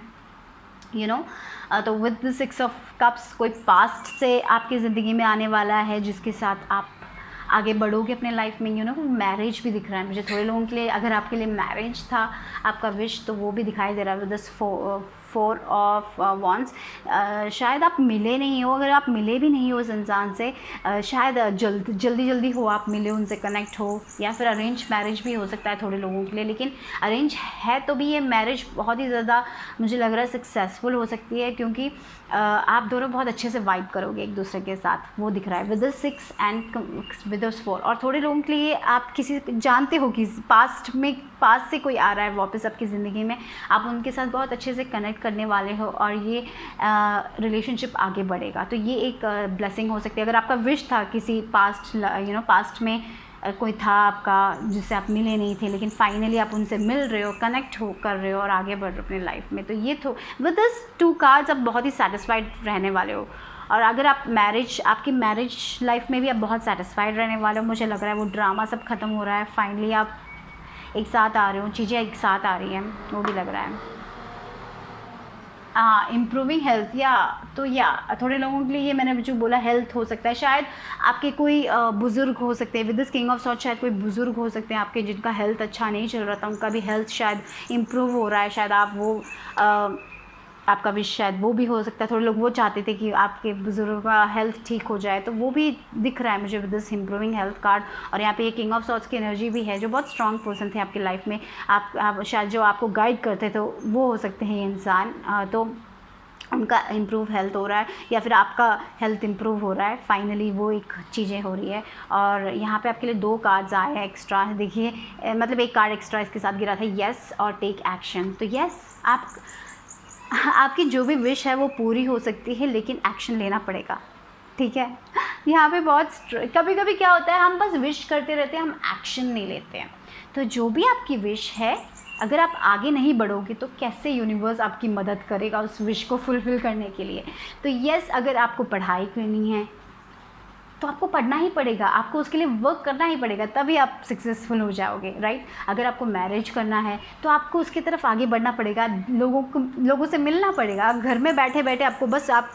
तो विद द 6 ऑफ कप्स कोई पास्ट से आपकी ज़िंदगी में आने वाला है जिसके साथ आप आगे बढ़ोगे अपने लाइफ में। मैरिज भी दिख रहा है मुझे थोड़े लोगों के लिए। अगर आपके लिए मैरिज था आपका विश, तो वो भी दिखाई दे रहा है विद दिस 4 ऑफ वॉन्ड्स, शायद आप मिले नहीं हो, अगर आप मिले भी नहीं हो उस इंसान से, शायद जल्दी हो आप मिले, उनसे कनेक्ट हो, या फिर अरेंज मैरिज भी हो सकता है थोड़े लोगों के लिए। लेकिन अरेंज है तो भी ये मैरिज बहुत ही ज़्यादा मुझे लग रहा है सक्सेसफुल हो सकती है, क्योंकि आप दोनों बहुत अच्छे से वाइब करोगे एक दूसरे के साथ, वो दिख रहा है विद 6 एंड विद 4। और थोड़े लोगों के लिए आप किसी जानते हो कि पास्ट से कोई आ रहा है वापस आपकी ज़िंदगी में, आप उनके साथ बहुत अच्छे से कनेक्ट करने वाले हो और ये रिलेशनशिप आगे बढ़ेगा। तो ये एक ब्लेसिंग हो सकती है। अगर आपका विश था किसी पास्ट में कोई था आपका जिससे आप मिले नहीं थे, लेकिन फाइनली आप उनसे मिल रहे हो, कनेक्ट हो कर रहे हो और आगे बढ़ रहे हो अपनी लाइफ में, तो ये तो विद दिस 2 कार्ड्स आप बहुत ही सेटिस्फाइड रहने वाले हो। और अगर आप आपकी मैरिज लाइफ में भी आप बहुत सेटिस्फाइड रहने वाले हो, मुझे लग रहा है वो ड्रामा सब खत्म हो रहा है, फाइनली आप एक साथ आ रहे हो, चीज़ें एक साथ आ रही हैं, वो भी लग रहा है। हाँ, इम्प्रूविंग हेल्थ, या थोड़े लोगों के लिए ये मैंने जो बोला हेल्थ हो सकता है, शायद आपके कोई बुज़ुर्ग हो सकते हैं with this king of swords, शायद कोई बुज़ुर्ग हो सकते हैं आपके जिनका हेल्थ अच्छा नहीं चल रहा था, उनका भी हेल्थ शायद इम्प्रूव हो रहा है, शायद आप वो आपका विश शायद वो भी हो सकता है। थोड़े लोग वो चाहते थे कि आपके बुज़ुर्ग का हेल्थ ठीक हो जाए, तो वो भी दिख रहा है मुझे with this improving health card. और यहाँ पे ये किंग ऑफ सॉर्ड्स की एनर्जी भी है, जो बहुत स्ट्रॉन्ग पर्सन थे आपकी लाइफ में, आप शायद जो आपको गाइड करते थे वो हो सकते हैं ये इंसान, तो उनका इम्प्रूव हेल्थ हो रहा है या फिर आपका हेल्थ इम्प्रूव हो रहा है, फाइनली वो एक चीज़ें हो रही है। और यहाँ पे आपके लिए 2 कार्ड्स आए हैं एक्स्ट्रा, देखिए मतलब एक कार्ड एक्स्ट्रा इसके साथ गिरा था, यस और टेक एक्शन। तो यस, आपकी जो भी विश है वो पूरी हो सकती है, लेकिन एक्शन लेना पड़ेगा, ठीक है। यहाँ पे बहुत कभी कभी क्या होता है, हम बस विश करते रहते हैं, हम एक्शन नहीं लेते हैं। तो जो भी आपकी विश है, अगर आप आगे नहीं बढ़ोगे तो कैसे यूनिवर्स आपकी मदद करेगा उस विश को फुलफ़िल करने के लिए। तो यस, अगर आपको पढ़ाई करनी है तो आपको पढ़ना ही पड़ेगा, आपको उसके लिए वर्क करना ही पड़ेगा, तभी आप सक्सेसफुल हो जाओगे, राइट। अगर आपको मैरिज करना है तो आपको उसकी तरफ आगे बढ़ना पड़ेगा, लोगों से मिलना पड़ेगा। घर में बैठे बैठे आपको बस आप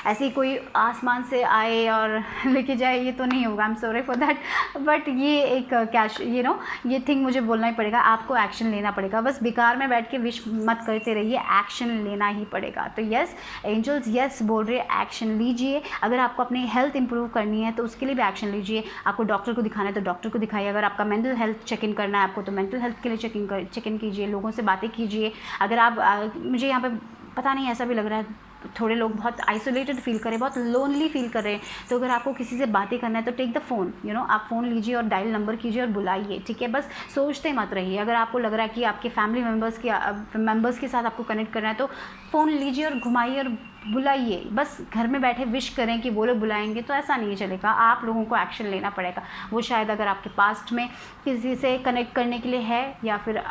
ऐसे ही कोई आसमान से आए और लेके जाए, ये तो नहीं होगा, I am sorry for that, but ये एक कैश ये थिंग मुझे बोलना ही पड़ेगा, आपको एक्शन लेना पड़ेगा। बस बेकार में बैठ के विश मत करते रहिए, एक्शन लेना ही पड़ेगा। तो यस एंजल्स यस बोल रहे हैं, एक्शन लीजिए। अगर आपको अपनी हेल्थ इंप्रूव करनी है तो उसके लिए भी एक्शन लीजिए। आपको डॉक्टर को दिखाना है तो डॉक्टर को दिखाइए। अगर आपका मेंटल हेल्थ चेक इन करना है आपको, तो मेंटल हेल्थ के लिए चेक इन कीजिए, लोगों से बातें कीजिए। अगर आप मुझे यहाँ पे पता नहीं ऐसा भी लग रहा है थोड़े लोग बहुत आइसोलेटेड फील कर रहे हैं, बहुत लोनली फील कर रहे हैं, तो अगर आपको किसी से बातें करना है तो टेक द फ़ोन, आप फ़ोन लीजिए और डायल नंबर कीजिए और बुलाइए, ठीक है। बस सोचते मत रहिए। अगर आपको लग रहा है कि आपके फैमिली मेम्बर्स के साथ आपको कनेक्ट करना है तो फ़ोन लीजिए और घुमाइए और बुलाइए। बस घर में बैठे विश करें कि वो लोग बुलाएंगे तो ऐसा नहीं चलेगा, आप लोगों को एक्शन लेना पड़ेगा। वो शायद अगर आपके पास्ट में किसी से कनेक्ट करने के लिए है या फिर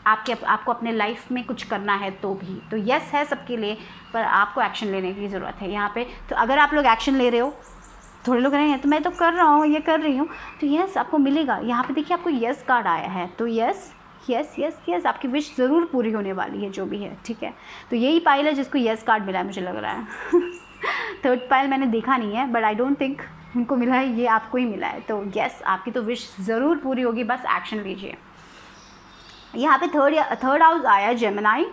आपको अपने लाइफ में कुछ करना है तो भी, तो यस है सबके लिए, पर आपको एक्शन लेने की ज़रूरत है यहाँ पे। तो अगर आप लोग एक्शन ले रहे हो, थोड़े लोग रहे हैं तो मैं तो कर रहा हूँ, ये कर रही हूँ, तो यस आपको मिलेगा। यहाँ पे देखिए आपको यस कार्ड आया है, तो यस यस यस यस आपकी विश ज़रूर पूरी होने वाली है जो भी है, ठीक है। तो यही पाइल है जिसको यस कार्ड मिला है, मुझे लग रहा है। थर्ड पाइल मैंने देखा नहीं है, बट आई डोंट थिंक उनको मिला है, ये आपको ही मिला है। तो यस आपकी तो विश ज़रूर पूरी होगी, बस एक्शन लीजिए। यहाँ पे थर्ड हाउस आया जेमिनाई,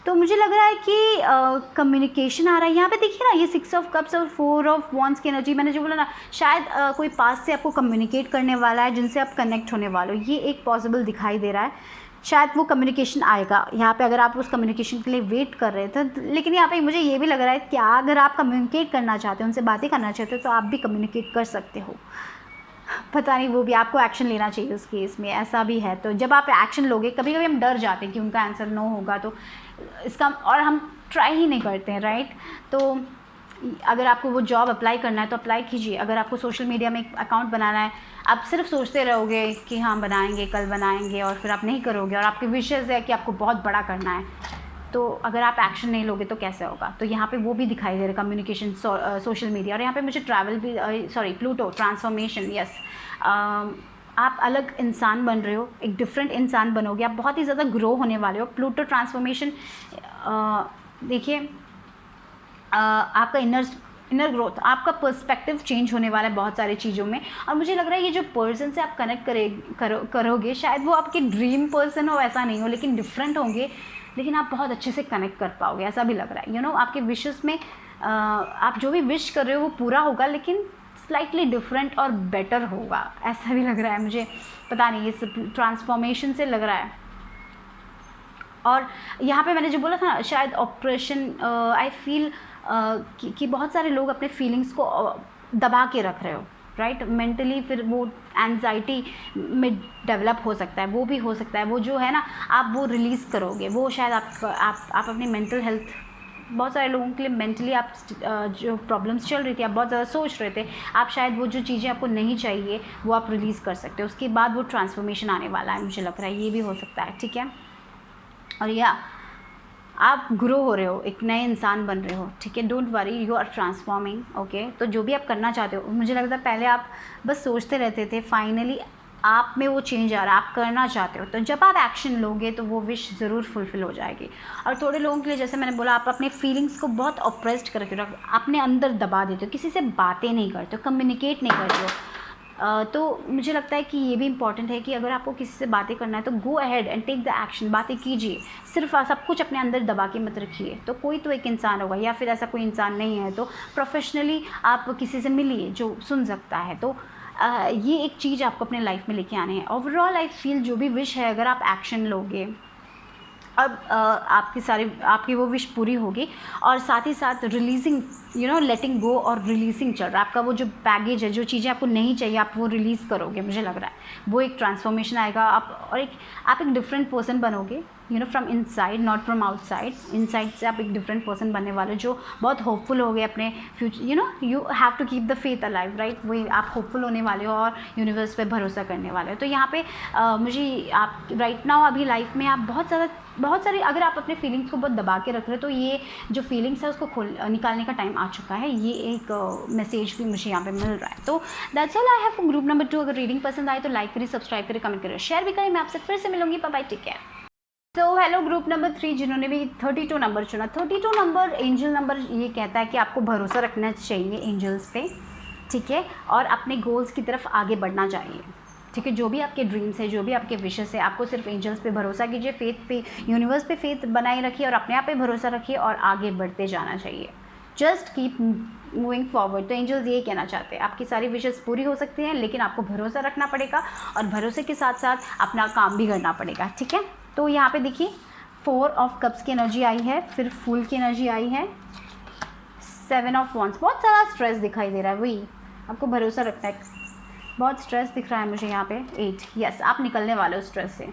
तो मुझे लग रहा है कि कम्युनिकेशन आ रहा है। यहाँ पे देखिए ना, ये 6 ऑफ कप्स और 4 ऑफ वॉन्ड्स की एनर्जी, मैंने जो बोला ना, शायद कोई पास से आपको कम्युनिकेट करने वाला है, जिनसे आप कनेक्ट होने वाले हो, ये एक पॉसिबल दिखाई दे रहा है। शायद वो कम्युनिकेशन आएगा यहाँ पे, अगर आप उस कम्युनिकेशन के लिए वेट कर रहे थे। लेकिन यहाँ पे मुझे ये भी लग रहा है कि अगर आप कम्युनिकेट करना चाहते हो, उनसे बातें करना चाहते हो, तो आप भी कम्युनिकेट कर सकते हो। पता नहीं, वो भी आपको एक्शन लेना चाहिए उस केस में, ऐसा भी है। तो जब आप एक्शन लोगे, कभी कभी हम डर जाते हैं कि उनका आंसर नो होगा, तो इसका और हम ट्राई ही नहीं करते हैं, राइट। तो अगर आपको वो जॉब अप्लाई करना है तो अप्लाई कीजिए। अगर आपको सोशल मीडिया में एक अकाउंट बनाना है, आप सिर्फ सोचते रहोगे कि हाँ बनाएंगे, कल बनाएंगे, और फिर आप नहीं करोगे, और आपके विशेज़ है कि आपको बहुत बड़ा करना है, तो अगर आप एक्शन नहीं लोगे तो कैसे होगा। तो यहाँ पे वो भी दिखाई दे रहा है, कम्युनिकेशन, सोशल मीडिया। और यहाँ पे मुझे ट्रैवल भी, प्लूटो, ट्रांसफॉर्मेशन, यस आप अलग इंसान बन रहे हो, एक डिफरेंट इंसान बनोगे, आप बहुत ही ज़्यादा ग्रो होने वाले हो। प्लूटो ट्रांसफॉर्मेशन, देखिए आपका इनर ग्रोथ, आपका पर्सपेक्टिव चेंज होने वाला है बहुत सारी चीज़ों में। और मुझे लग रहा है ये जो पर्सन से आप कनेक्ट करोगे, शायद वो आपके ड्रीम पर्सन हो, ऐसा नहीं हो, लेकिन डिफरेंट होंगे, लेकिन आप बहुत अच्छे से कनेक्ट कर पाओगे, ऐसा भी लग रहा है। आपके विशेस में आप जो भी विश कर रहे हो वो पूरा होगा, लेकिन स्लाइटली डिफरेंट और बेटर होगा, ऐसा भी लग रहा है मुझे। पता नहीं, इस ट्रांसफॉर्मेशन से लग रहा है। और यहाँ पे मैंने जो बोला था शायद ऑपरेशन, आई फील कि बहुत सारे लोग अपने फीलिंग्स को दबा के रख रहे हो, राइट। मेंटली फिर वो एंजाइटी में डेवलप हो सकता है, वो भी हो सकता है। वो जो है ना, आप वो रिलीज़ करोगे, वो शायद आप अपनी मेंटल हेल्थ, बहुत सारे लोगों के लिए मेंटली आप जो प्रॉब्लम्स चल रही थी, आप बहुत ज़्यादा सोच रहे थे, आप शायद वो जो चीज़ें आपको नहीं चाहिए वो आप रिलीज़ कर सकते हो। उसके बाद वो ट्रांसफॉर्मेशन आने वाला है, मुझे लग रहा है ये भी हो सकता है, ठीक है। और या आप ग्रो हो रहे हो, एक नए इंसान बन रहे हो, ठीक है। Don't worry, you are transforming, okay. तो जो भी आप करना चाहते हो, मुझे लगता है पहले आप बस सोचते रहते थे, फाइनली आप में वो चेंज आ रहा है, आप करना चाहते हो। तो जब आप एक्शन लोगे तो वो विश ज़रूर फुलफ़िल हो जाएगी। और थोड़े लोगों के लिए, जैसे मैंने बोला, आप अपने फीलिंग्स को बहुत ऑप्रेस्ड करके अपने अंदर दबा देते हो, किसी से बातें नहीं करते हो, कम्युनिकेट नहीं करते हो। तो मुझे लगता है कि ये भी इम्पॉर्टेंट है कि अगर आपको किसी से बातें करना है तो go ahead and take the action, बातें कीजिए। सिर्फ सब कुछ अपने अंदर दबा के मत रखिए। तो कोई तो एक इंसान होगा, या फिर ऐसा कोई इंसान नहीं है तो प्रोफेशनली आप किसी से मिलिए जो सुन सकता है। तो ये एक चीज़ आपको अपने लाइफ में लेके आने हैं। ओवरऑल आई फील जो भी विश है, अगर आप एक्शन लोगे, अब आपकी वो विश पूरी होगी। और साथ ही साथ रिलीजिंग, लेटिंग गो और रिलीजिंग चल रहा है। आपका वो जो बैगेज है, जो चीज़ें आपको नहीं चाहिए, आप वो रिलीज़ करोगे, मुझे लग रहा है वो एक ट्रांसफॉर्मेशन आएगा। आप एक डिफरेंट पर्सन बनोगे, from inside, not from outside. Inside से आप एक डिफरेंट पर्सन बनने वाले, जो बहुत होपफुल हो गए अपने future. You have to keep the faith alive, right. वही आप होपफुल होने वाले हो और यूनिवर्स पे भरोसा करने वाले हो। तो यहाँ पे मुझे आप राइट नाउ अभी लाइफ में आप बहुत सारी, अगर आप अपने फीलिंग्स को बहुत दबा के रख रहे हो, तो ये जो फीलिंग्स है उसको निकालने का टाइम आ चुका है। ये एक मैसेज भी मुझे यहाँ पे मिल रहा है। तो that's all I have for group number 2। अगर रीडिंग पसंद आए तो लाइक करिए, सब्सक्राइब करिए, कमेंट करिए, शेयर भी करिए। मैं आपसे फिर से मिलूंगी, बाय बाय, टेक केयर। तो हेलो ग्रुप नंबर 3, जिन्होंने भी 32 नंबर चुना। 32 नंबर एंजल नंबर ये कहता है कि आपको भरोसा रखना चाहिए एंजल्स पे, ठीक है, और अपने गोल्स की तरफ आगे बढ़ना चाहिए, ठीक है। जो भी आपके ड्रीम्स है, जो भी आपके विशेस है, आपको सिर्फ एंजल्स पे भरोसा कीजिए, फेथ पे, यूनिवर्स पे फेथ बनाए रखिए और अपने आप पे भरोसा रखिए और आगे बढ़ते जाना चाहिए। Just keep moving forward. तो एंजल्स ये कहना चाहते हैं, आपकी सारी विशेस पूरी हो सकती हैं, लेकिन आपको भरोसा रखना पड़ेगा और भरोसे के साथ साथ अपना काम भी करना पड़ेगा, ठीक है। तो यहाँ पे देखिए 4 ऑफ कप्स की एनर्जी आई है, फिर फूल की एनर्जी आई है, 7 ऑफ वॉन्ड्स। बहुत सारा स्ट्रेस दिखाई दे रहा है, वही आपको भरोसा रखना है। बहुत स्ट्रेस दिख रहा है मुझे यहाँ पे 8। यस, आप निकलने वाले हो स्ट्रेस से।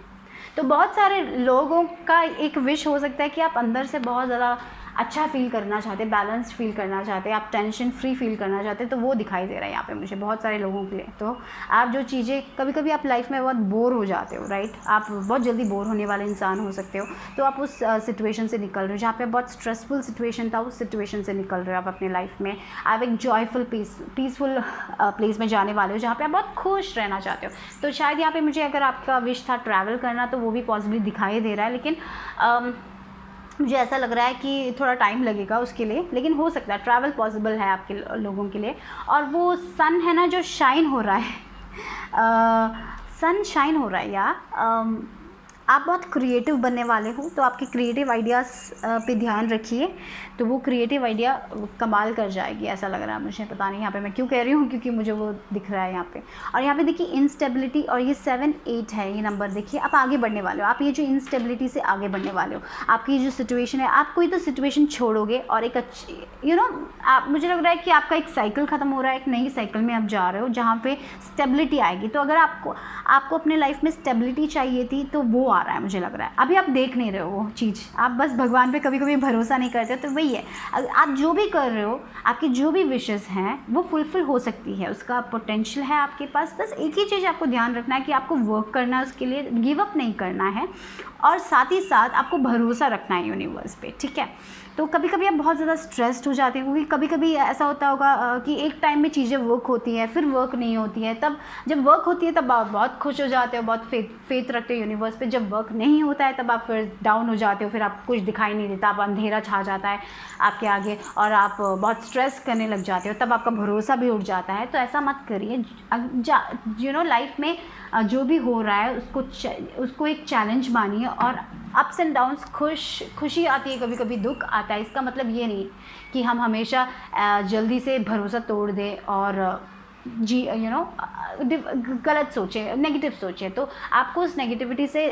तो बहुत सारे लोगों का एक विश हो सकता है कि आप अंदर से बहुत ज़्यादा अच्छा फील करना चाहते, बैलेंस्ड फील करना चाहते, आप टेंशन फ्री फील करना चाहते, तो वो दिखाई दे रहा है यहाँ पे मुझे बहुत सारे लोगों के लिए। तो आप जो चीज़ें, कभी कभी आप लाइफ में बहुत बोर हो जाते हो, राइट। आप बहुत जल्दी बोर होने वाले इंसान हो सकते हो। तो आप उस सिचुएशन से निकल रहे हो जहाँ पे बहुत स्ट्रेसफुल सिचुएशन था, उस सिचुएशन से निकल रहे हो आप अपने लाइफ में। आप एक जॉयफुल पीसफुल प्लेस में जाने वाले हो जहाँ पे आप बहुत खुश रहना चाहते हो। तो शायद यहाँ पे मुझे, अगर आपका विश था ट्रैवल करना, तो वो भी पॉसिबली दिखाई दे रहा है, लेकिन मुझे ऐसा लग रहा है कि थोड़ा टाइम लगेगा उसके लिए, लेकिन हो सकता है ट्रैवल पॉसिबल है आपके लोगों के लिए। और वो सन है ना जो शाइन हो रहा है, सन शाइन हो रहा है, या आप बहुत क्रिएटिव बनने वाले हो। तो आपके क्रिएटिव आइडियाज़ पे ध्यान रखिए, तो वो क्रिएटिव आइडिया कमाल कर जाएगी, ऐसा लग रहा है मुझे। पता नहीं यहाँ पे मैं क्यों कह रही हूँ, क्योंकि मुझे वो दिख रहा है यहाँ पे। और यहाँ पे देखिए इंस्टेबिलिटी, और ये 7 8 है ये नंबर। देखिए आप आगे बढ़ने वाले हो, आप ये जो इंस्टेबिलिटी से आगे बढ़ने वाले हो। आपकी जो सिचुएशन है, आप कोई तो सिचुएशन छोड़ोगे और एक अच्छी आप, मुझे लग रहा है कि आपका एक साइकिल ख़त्म हो रहा है, एक नई साइकिल में आप जा रहे हो जहाँ पे स्टेबिलिटी आएगी। तो अगर आपको अपने लाइफ में स्टेबिलिटी चाहिए थी, तो वो आ रहा है मुझे लग रहा है। अभी आप देख नहीं रहे हो वो चीज़, आप बस भगवान पे कभी कभी भरोसा नहीं करते। तो वही है, आप जो भी कर रहे हो, आपकी जो भी विशेस हैं वो फुलफिल हो सकती है, उसका पोटेंशियल है आपके पास। बस एक ही चीज़ आपको ध्यान रखना है कि आपको वर्क करना है, उसके लिए गिव अप नहीं करना है, और साथ ही साथ आपको भरोसा रखना है यूनिवर्स पे, ठीक है। तो कभी कभी आप बहुत ज़्यादा स्ट्रेस्ड हो जाते हैं, क्योंकि कभी कभी ऐसा होता होगा कि एक टाइम में चीज़ें वर्क होती हैं, फिर वर्क नहीं होती है। तब जब वर्क होती है तब आप बहुत खुश हो जाते हो, बहुत फेथ रखते हो यूनिवर्स पे। जब वर्क नहीं होता है तब आप फिर डाउन हो जाते हो, फिर आप कुछ दिखाई नहीं देता, आप अंधेरा छा जाता है आपके आगे और आप बहुत स्ट्रेस करने लग जाते हो, तब आपका भरोसा भी उठ जाता है। तो ऐसा मत करिए। लाइफ में जो भी हो रहा है उसको एक चैलेंज मानिए और अप्स एंड डाउन्स, खुशी आती है, कभी कभी दुख आता है। इसका मतलब ये नहीं कि हम हमेशा जल्दी से भरोसा तोड़ दें और जी गलत सोचें, नेगेटिव सोचें। तो आपको उस नेगेटिविटी से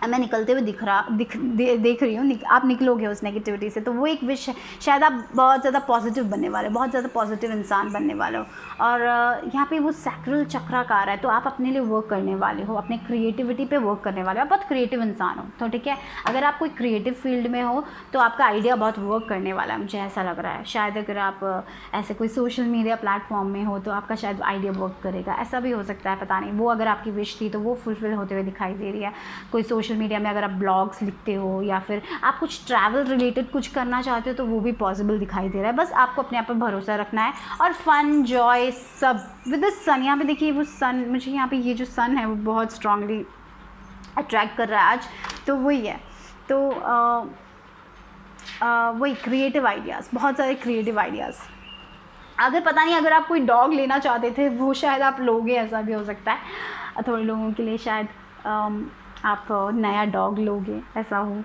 मैं निकलते हुए देख रही हूँ, आप निकलोगे उस नेगेटिविटी से। तो वो एक विश है, शायद आप बहुत ज़्यादा पॉजिटिव बनने वाले, बहुत ज़्यादा पॉजिटिव इंसान बनने वाले हो। और यहाँ पे वो सैक्रल चक्रा का आ रहा है, तो आप अपने लिए वर्क करने वाले हो, अपने क्रिएटिविटी पे वर्क करने वाले हो। आप बहुत क्रिएटिव इंसान हो, तो ठीक है, अगर आप कोई क्रिएटिव फील्ड में हो तो आपका आइडिया बहुत वर्क करने वाला है, मुझे ऐसा लग रहा है। शायद अगर आप ऐसे कोई सोशल मीडिया प्लेटफॉर्म में हो तो आपका शायद आइडिया वर्क करेगा, ऐसा भी हो सकता है, पता नहीं। वो अगर आपकी विश थी तो वो फुलफिल होते हुए दिखाई दे रही है। कोई सोशल मीडिया में अगर आप ब्लॉग्स लिखते हो या फिर आप कुछ ट्रैवल रिलेटेड कुछ करना चाहते हो तो वो भी पॉसिबल दिखाई दे रहा है। बस आपको अपने आप पर भरोसा रखना है और फन, जॉय सब विद द सन। यहाँ पे देखिए वो सन, मुझे यहाँ पे ये जो सन है वो बहुत स्ट्रांगली अट्रैक्ट कर रहा है आज। तो वही है, तो वही क्रिएटिव आइडियाज़, बहुत सारे क्रिएटिव आइडियाज़। अगर पता नहीं, अगर आप कोई डॉग लेना चाहते थे वो शायद आप लोगे, ऐसा भी हो सकता है। थोड़े लोगों के लिए शायद आप नया डॉग लोगे, ऐसा हो।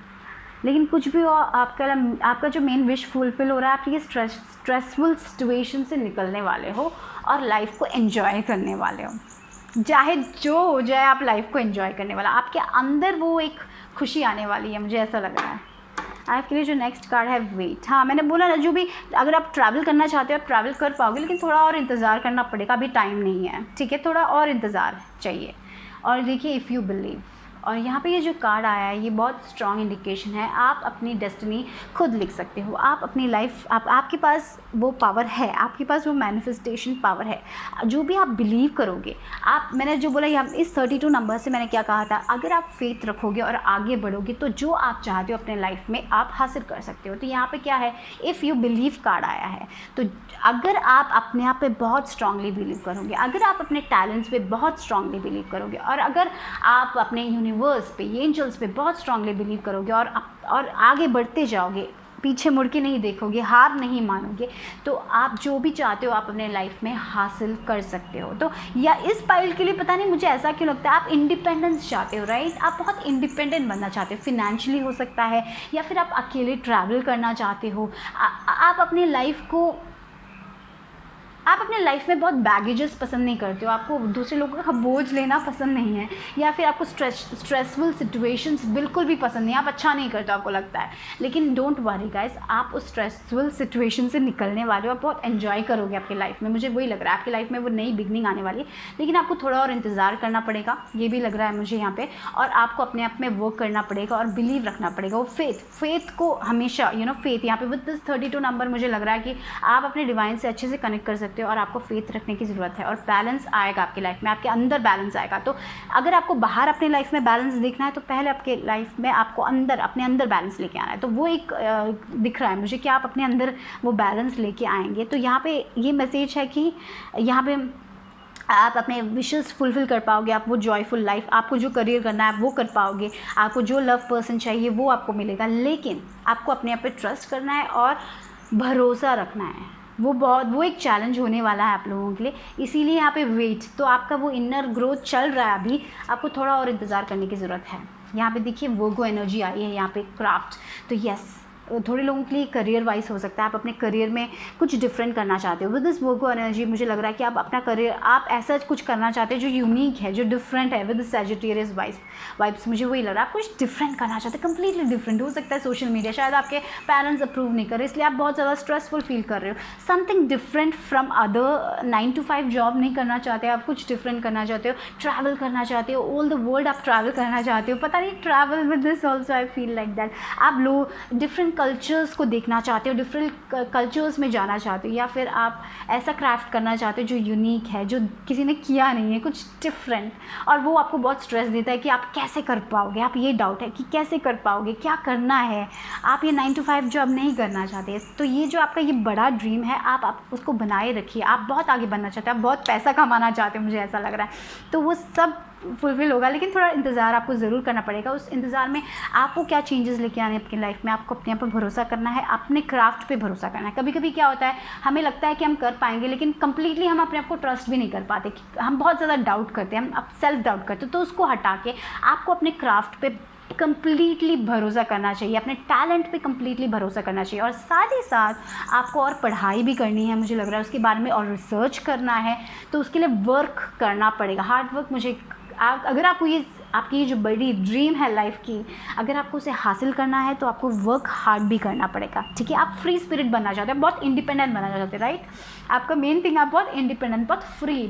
लेकिन कुछ भी हो, आपका जो मेन विश फुलफिल हो रहा है। आप ये स्ट्रेसफुल सिचुएशन से निकलने वाले हो और लाइफ को एंजॉय करने वाले हो। चाहे जो हो जाए, आप लाइफ को एंजॉय करने वाला, आपके अंदर वो एक खुशी आने वाली है, मुझे ऐसा लग रहा है। आपके लिए जो नेक्स्ट कार्ड है वेट। हाँ, मैंने बोला ना, जो भी अगर आप ट्रैवल करना चाहते हो आप ट्रैवल कर पाओगे, लेकिन थोड़ा और इंतज़ार करना पड़ेगा, अभी टाइम नहीं है, ठीक है, थोड़ा और इंतज़ार चाहिए। और देखिए इफ़ यू बिलीव, और यहाँ पे ये जो कार्ड आया है ये बहुत स्ट्रॉन्ग इंडिकेशन है, आप अपनी डेस्टिनी खुद लिख सकते हो। आप अपनी लाइफ, आपके पास वो पावर है, आपके पास वो मैनिफेस्टेशन पावर है। जो भी आप बिलीव करोगे, मैंने जो बोला इस 32 नंबर से मैंने क्या कहा था, अगर आप फेथ रखोगे और आगे बढ़ोगे तो जो आप चाहते हो अपने लाइफ में आप हासिल कर सकते हो। तो यहाँ पे क्या है, इफ़ यू बिलीव कार्ड आया है। तो अगर आप अपने आप पे बहुत स्ट्रांगली बिलीव करोगे, अगर आप अपने टैलेंट्स पे बहुत स्ट्रांगली बिलीव करोगे, और अगर आप अपने यूनिवर्स पे, एंजल्स पे बहुत स्ट्रांगली बिलीव करोगे और आगे बढ़ते जाओगे, पीछे मुड़ के नहीं देखोगे, हार नहीं मानोगे, तो आप जो भी चाहते हो आप अपने लाइफ में हासिल कर सकते हो। तो या इस पाइल के लिए पता नहीं मुझे ऐसा क्यों लगता है, आप इंडिपेंडेंस चाहते हो, राइट? आप बहुत इंडिपेंडेंट बनना चाहते हो, फिनेंशियली हो सकता है, या फिर आप अकेले ट्रैवल करना चाहते हो। आप अपनी लाइफ में बहुत बैगेजेस पसंद नहीं करते हो, आपको दूसरे लोगों का बोझ लेना पसंद नहीं है, या फिर आपको स्ट्रेसफुल सिचुएशंस बिल्कुल भी पसंद नहीं, आप अच्छा नहीं करते आपको लगता है। लेकिन डोंट वरी गाइस, आप उस स्ट्रेसफुल सिचुएशन से निकलने वाले हो, आप बहुत एंजॉय करोगे आपकी लाइफ में। मुझे वही लग रहा है, आपकी लाइफ में वो नई बिगनिंग आने वाली है, लेकिन आपको थोड़ा और इंतज़ार करना पड़ेगा, ये भी लग रहा है मुझे यहाँ पे। और आपको अपने आप में वर्क करना पड़ेगा और बिलीव रखना पड़ेगा, वो फेथ को हमेशा फेथ यहाँ पे विद दिस 32 नंबर मुझे लग रहा है कि आप अपने डिवाइन से अच्छे से कनेक्ट कर सकते हो और आपको फेथ रखने की ज़रूरत है। और बैलेंस आएगा आपकी लाइफ में, आपके अंदर बैलेंस आएगा। तो अगर आपको बाहर अपनी लाइफ में बैलेंस देखना है तो पहले आपके लाइफ में आपको अपने अंदर बैलेंस लेके आना है। तो वो एक दिख रहा है मुझे कि आप अपने अंदर वो बैलेंस लेके आएंगे। तो यहाँ पे ये मैसेज है कि यहाँ पे आप अपने विशेस फुलफिल कर पाओगे, आप वो जॉयफुल लाइफ, आपको जो करियर करना है आप वो कर पाओगे, आपको जो लव पर्सन चाहिए वो आपको मिलेगा। लेकिन आपको अपने आप पे ट्रस्ट करना है और भरोसा रखना है। वो एक चैलेंज होने वाला है आप लोगों के लिए, इसीलिए यहाँ पे वेट। तो आपका वो इनर ग्रोथ चल रहा है अभी, आपको थोड़ा और इंतज़ार करने की ज़रूरत है। यहाँ पे देखिए वर्गो एनर्जी आई है यहाँ पे, क्राफ्ट। तो यस, थोड़े लोगों के लिए करियर वाइज हो सकता है, आप अपने करियर में कुछ डिफरेंट करना चाहते हो। विद दिस वर्गो एनर्जी मुझे लग रहा है कि आप अपना करियर, आप ऐसा कुछ करना चाहते हो जो यूनिक है, जो डिफरेंट है। विद सैजिटेरियस वाइब्स मुझे वही लग रहा है, आप कुछ डिफरेंट करना चाहते हैं, कंप्लीटली डिफरेंट। हो सकता है सोशल मीडिया, शायद आपके पेरेंट्स अप्रूव नहीं कर रहे, इसलिए आप बहुत ज़्यादा स्ट्रेसफुल फील कर रहे हो। Something different from other 9 to 5 job नहीं करना चाहते, आप कुछ डिफरेंट करना चाहते हो, ट्रैवल करना चाहते हो, ऑल द वर्ल्ड आप ट्रैवल करना चाहते हो। पता नहीं, travel with this also I feel like that. आप लोग डिफरेंट कल्चर्स को देखना चाहते हो, डिफरेंट कल्चर्स में जाना चाहते हो, या फिर आप ऐसा क्राफ्ट करना चाहते हो जो यूनिक है, जो किसी ने किया नहीं है, कुछ डिफरेंट। और वो आपको बहुत स्ट्रेस देता है कि आप कैसे कर पाओगे, आप ये डाउट है कि कैसे कर पाओगे, क्या करना है। आप ये 9 to 5 जॉब नहीं करना चाहते। तो ये जो आपका ये बड़ा ड्रीम है, आप उसको बनाए रखिए। आप बहुत आगे बढ़ना चाहते हैं, आप बहुत पैसा कमाना चाहते हो, मुझे ऐसा लग रहा है। तो वो सब फुलफिल होगा, लेकिन थोड़ा इंतज़ार आपको ज़रूर करना पड़ेगा। उस इंतज़ार में आपको क्या चेंजेस लेके आने हैं अपनी लाइफ में, आपको अपने आप पर भरोसा करना है, अपने क्राफ्ट पे भरोसा करना है। कभी कभी क्या होता है, हमें लगता है कि हम कर पाएंगे, लेकिन कंप्लीटली हम अपने आप को ट्रस्ट भी नहीं कर पाते, हम बहुत ज़्यादा डाउट करते हैं, हम अब सेल्फ डाउट करते हैं। तो उसको हटा के आपको अपने क्राफ्ट पे कंप्लीटली भरोसा करना चाहिए, अपने टैलेंट पे कंप्लीटली भरोसा करना चाहिए। और साथ ही साथ आपको और पढ़ाई भी करनी है, मुझे लग रहा है उसके बारे में और रिसर्च करना है, तो उसके लिए वर्क करना पड़ेगा, हार्ड वर्क। अगर आपको ये आपकी ये जो बड़ी ड्रीम है लाइफ की, अगर आपको उसे हासिल करना है तो आपको वर्क हार्ड भी करना पड़ेगा, ठीक है। आप फ्री स्पिरिट बनना चाहते हैं, बहुत इंडिपेंडेंट बनना चाहते हैं, राइट। आपका मेन थिंग, आप बहुत इंडिपेंडेंट, बहुत फ्री,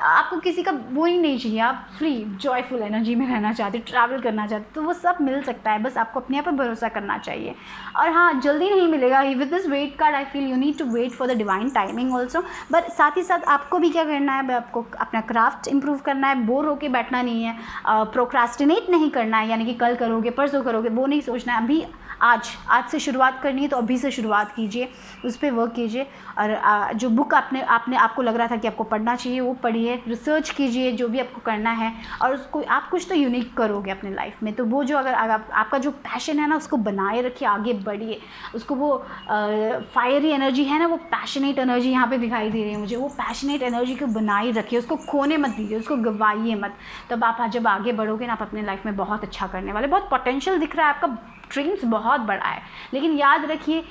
आपको किसी का वो ही नहीं चाहिए, आप फ्री जॉयफुल एनर्जी में रहना चाहते, ट्रैवल करना चाहते, तो वो सब मिल सकता है, बस आपको अपने आप पर भरोसा करना चाहिए। और हाँ, जल्दी नहीं मिलेगा। With this wait card I feel you need to wait for the divine timing also. But साथ ही साथ आपको भी क्या करना है, आपको अपना क्राफ्ट इंप्रूव करना है, बोर होकर बैठना नहीं है, प्रोक्रास्टिनेट नहीं करना है, यानी कि कल करोगे परसों करोगे वो नहीं सोचना है। अभी आज से शुरुआत करनी है तो अभी से शुरुआत कीजिए, उस पर वर्क कीजिए। और जो बुक आपको लग रहा था कि आपको पढ़ना चाहिए वो पढ़िए, रिसर्च कीजिए, जो भी आपको करना है, और उसको आप कुछ तो यूनिक करोगे अपने लाइफ में। तो वो जो अगर आपका जो पैशन है ना, उसको बनाए रखिए, आगे बढ़िए, उसको वो फायरी एनर्जी है ना, वो पैशनेट एनर्जी यहाँ पे दिखाई दे रही है मुझे, वो पैशनेट एनर्जी को बनाए रखिए, उसको खोने मत दीजिए, उसको गवाइए मत। तब आप जब आगे बढ़ोगे ना, आप अपने लाइफ में बहुत अच्छा करने वाले, बहुत पोटेंशियल दिख रहा है, आपका ड्रीम्स बहुत बड़ा है। लेकिन याद रखिए,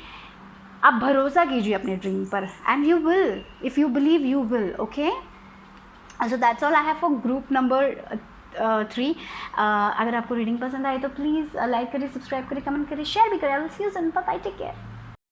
आप भरोसा कीजिए अपने ड्रीम पर, and you will, if you believe you will, okay. So that's all I have for group number 3। अगर आपको रीडिंग पसंद आए तो प्लीज़ लाइक करिए, सब्सक्राइब करिए, कमेंट करिए, शेयर भी करिए। I will see you soon, bye bye, take care.